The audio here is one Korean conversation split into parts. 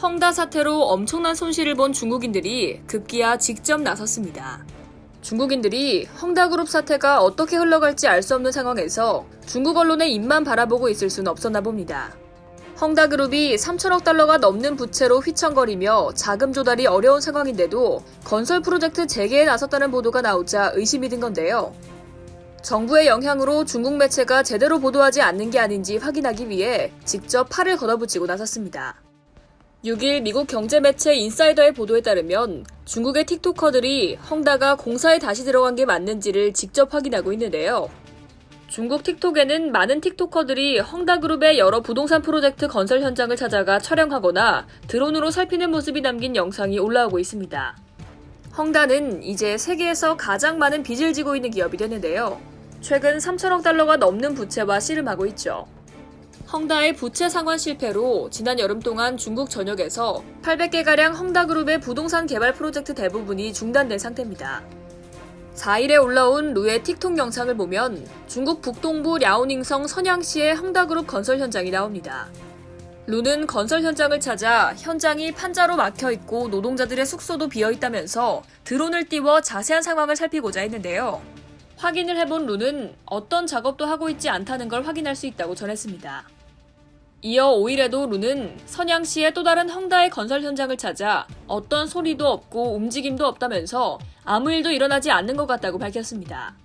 헝다 사태로 엄청난 손실을 본 중국인들이 급기야 직접 나섰습니다. 중국인들이 헝다그룹 사태가 어떻게 흘러갈지 알 수 없는 상황에서 중국 언론의 입만 바라보고 있을 수는 없었나 봅니다. 헝다그룹이 3천억 달러가 넘는 부채로 휘청거리며 자금 조달이 어려운 상황인데도 건설 프로젝트 재개에 나섰다는 보도가 나오자 의심이 든 건데요. 정부의 영향으로 중국 매체가 제대로 보도하지 않는 게 아닌지 확인하기 위해 직접 팔을 걷어붙이고 나섰습니다. 6일 미국 경제 매체 인사이더의 보도에 따르면 중국의 틱토커들이 헝다가 공사에 다시 들어간 게 맞는지를 직접 확인하고 있는데요. 중국 틱톡에는 많은 틱토커들이 헝다그룹의 여러 부동산 프로젝트 건설 현장을 찾아가 촬영하거나 드론으로 살피는 모습이 담긴 영상이 올라오고 있습니다. 헝다는 이제 세계에서 가장 많은 빚을 지고 있는 기업이 되는데요. 최근 3천억 달러가 넘는 부채와 씨름하고 있죠. 헝다의 부채 상환 실패로 지난 여름 동안 중국 전역에서 800개가량 헝다그룹의 부동산 개발 프로젝트 대부분이 중단된 상태입니다. 4일에 올라온 루의 틱톡 영상을 보면 중국 북동부 랴오닝성 선양시의 헝다그룹 건설 현장이 나옵니다. 루는 건설 현장을 찾아 현장이 판자로 막혀있고 노동자들의 숙소도 비어있다면서 드론을 띄워 자세한 상황을 살피고자 했는데요. 확인을 해본 루는 어떤 작업도 하고 있지 않다는 걸 확인할 수 있다고 전했습니다. 이어 5일에도 루는 선양시의 또 다른 헝다의 건설 현장을 찾아 어떤 소리도 없고 움직임도 없다면서 아무 일도 일어나지 않는 것 같다고 밝혔습니다.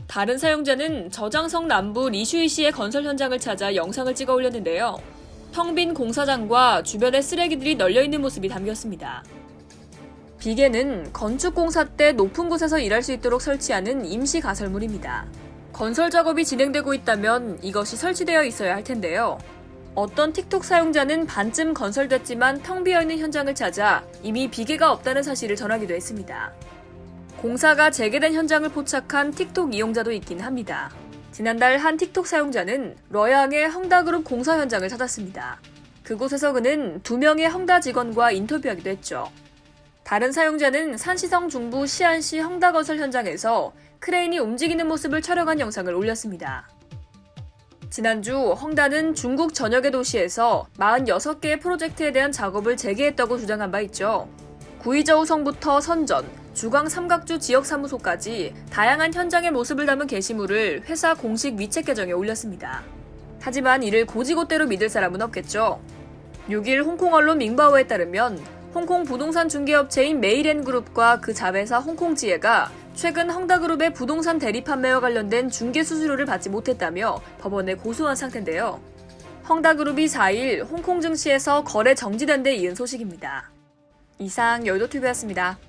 다른 사용자는 저장성 남부 리슈이시의 건설 현장을 찾아 영상을 찍어 올렸는데요. 텅 빈 공사장과 주변에 쓰레기들이 널려있는 모습이 담겼습니다. 비계는 건축 공사 때 높은 곳에서 일할 수 있도록 설치하는 임시 가설물입니다. 건설 작업이 진행되고 있다면 이것이 설치되어 있어야 할 텐데요. 어떤 틱톡 사용자는 반쯤 건설됐지만 텅 비어있는 현장을 찾아 이미 비계가 없다는 사실을 전하기도 했습니다. 공사가 재개된 현장을 포착한 틱톡 이용자도 있긴 합니다. 지난달 한 틱톡 사용자는 러양의 헝다그룹 공사 현장을 찾았습니다. 그곳에서 그는 2명의 헝다 직원과 인터뷰하기도 했죠. 다른 사용자는 산시성 중부 시안시 헝다건설 현장에서 크레인이 움직이는 모습을 촬영한 영상을 올렸습니다. 지난주 헝다는 중국 전역의 도시에서 46개의 프로젝트에 대한 작업을 재개했다고 주장한 바 있죠. 구이저우성부터 선전, 주광 삼각주 지역사무소까지 다양한 현장의 모습을 담은 게시물을 회사 공식 위챗 계정에 올렸습니다. 하지만 이를 고지고대로 믿을 사람은 없겠죠. 6일 홍콩 언론 밍바오에 따르면 홍콩 부동산 중개업체인 메이렌그룹과 그 자회사 홍콩지혜가 최근 헝다그룹의 부동산 대리 판매와 관련된 중개 수수료를 받지 못했다며 법원에 고소한 상태인데요. 헝다그룹이 4일 홍콩 증시에서 거래 정지된 데 이은 소식입니다. 이상 여의도TV였습니다.